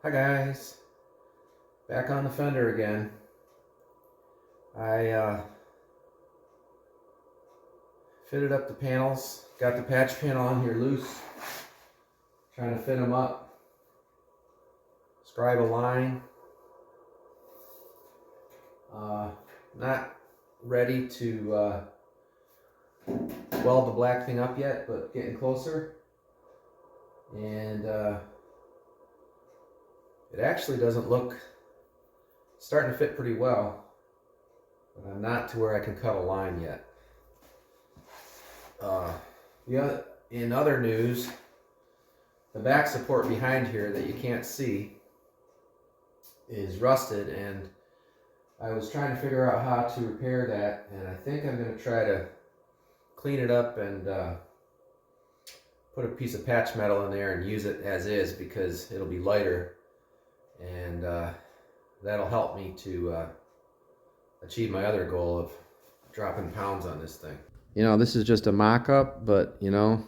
Hi guys, back on the Fender again. I fitted up the panels, got the patch panel on here loose, trying to fit them up, scribe a line. Not ready to weld the black thing up yet, but getting closer. And it actually doesn't look, starting to fit pretty well, but I'm not to where I can cut a line yet. Yeah, in other news, the back support behind here that you can't see is rusted, and I was trying to figure out how to repair that, and I think I'm going to try to clean it up and put a piece of patch metal in there and use it as is, because it'll be lighter, and that'll help me to achieve my other goal of dropping pounds on this thing. You know, this is just a mock-up, but you know,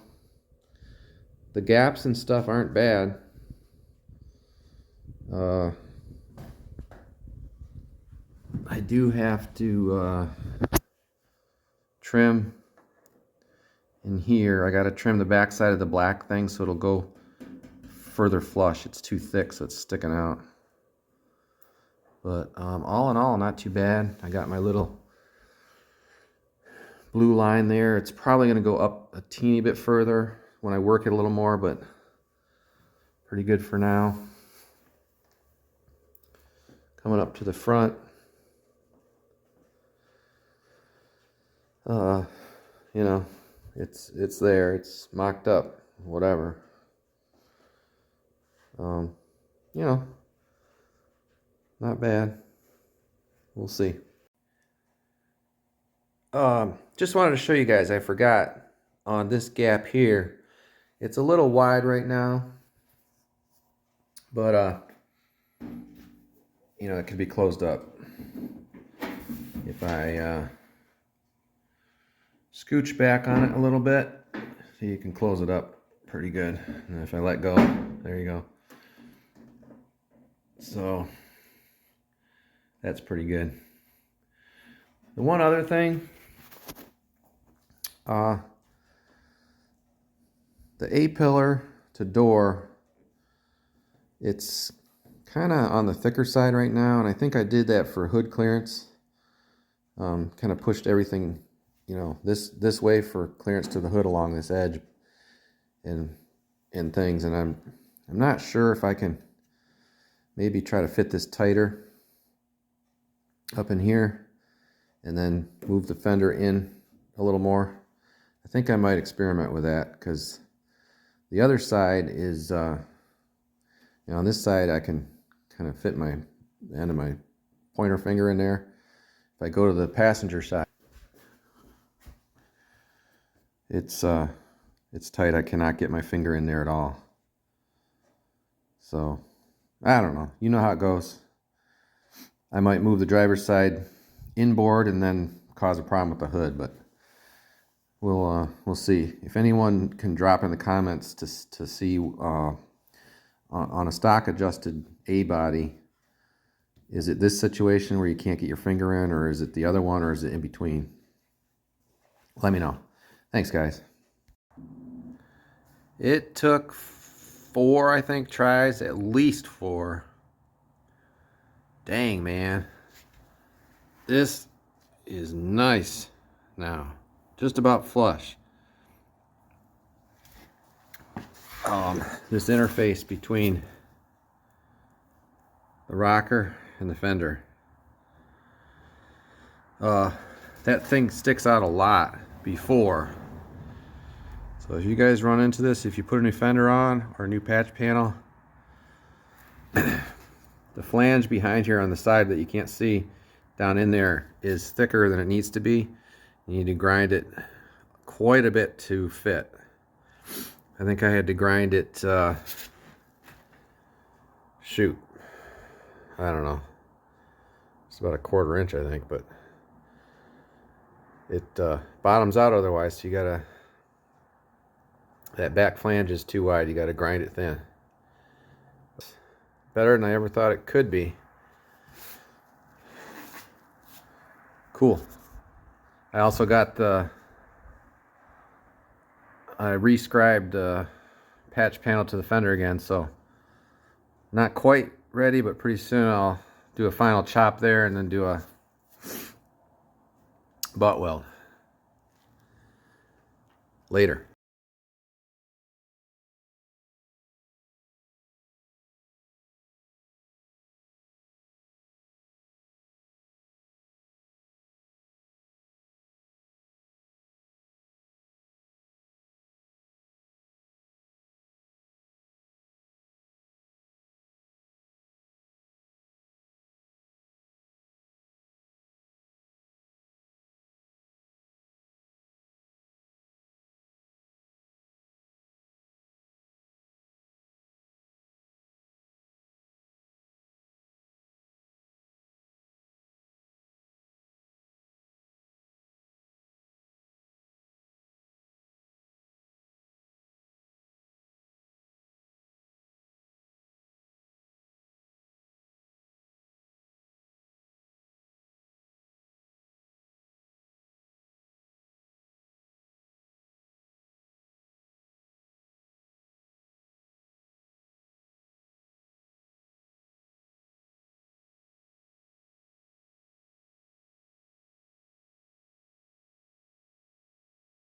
the gaps and stuff aren't bad. I do have to trim in here. I got to trim the back side of the black thing so it'll go further flush. It's too thick, so it's sticking out. But all in all, not too bad. I got my little blue line there. It's probably going to go up a teeny bit further when I work it a little more, but pretty good for now. Coming up to the front. You know, it's there. It's mocked up. Whatever. You know, not bad. We'll see. Just wanted to show you guys, I forgot on this gap here, it's a little wide right now, but you know, it could be closed up if I scooch back on it a little bit, so you can close it up pretty good. And if I let go, there you go. So that's pretty good. The one other thing, the A-pillar to door, it's kind of on the thicker side right now, and I think I did that for hood clearance. Kind of pushed everything, you know, this way for clearance to the hood along this edge and things, and I'm not sure if I can maybe try to fit this tighter up in here and then move the fender in a little more. I think I might experiment with that, because the other side is, you know, on this side I can kind of fit the end of my pointer finger in there. If I go to the passenger side, it's tight. I cannot get my finger in there at all. So I don't know. You know how it goes. I might move the driver's side inboard and then cause a problem with the hood, but we'll see. If anyone can drop in the comments to see on a stock adjusted A body, is it this situation where you can't get your finger in, or is it the other one, or is it in between? Let me know. Thanks, guys. It took 4, I think, tries, at least 4. Dang, man. This is nice now. Just about flush. This interface between the rocker and the fender. That thing sticks out a lot before. So if you guys run into this, if you put a new fender on or a new patch panel, the flange behind here on the side that you can't see down in there is thicker than it needs to be. You need to grind it quite a bit to fit. I think I had to grind it, shoot, I don't know, it's about a 1/4 inch, I think, but it bottoms out otherwise, so you gotta, that back flange is too wide, you gotta grind it thin. better than I ever thought it could be. Cool. I also got I rescribed patch panel to the fender again, so not quite ready, but pretty soon I'll do a final chop there and then do a butt weld later.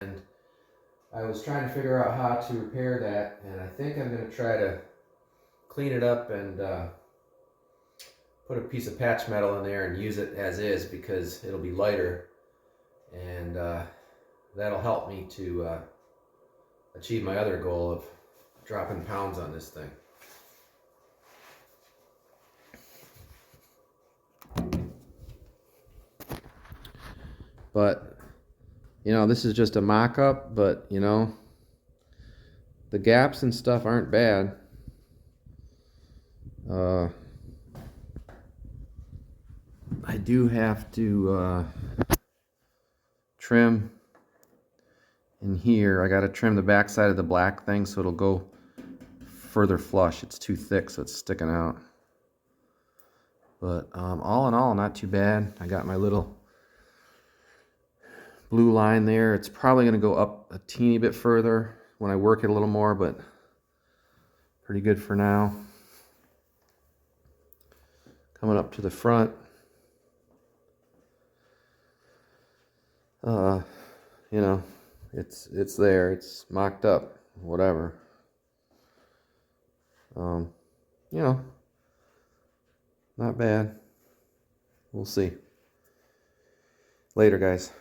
And I was trying to figure out how to repair that, and I think I'm going to try to clean it up and put a piece of patch metal in there and use it as is, because it'll be lighter, and that'll help me to achieve my other goal of dropping pounds on this thing. But you know, this is just a mock-up, but you know, the gaps and stuff aren't bad. I do have to trim in here. I got to trim the back side of the black thing so it'll go further flush. It's too thick, so it's sticking out. But all in all, not too bad. I got my little blue line there. It's probably going to go up a teeny bit further when I work it a little more, but pretty good for now. Coming up to the front. You know, it's there. It's mocked up. Whatever. You know, not bad. We'll see. Later, guys.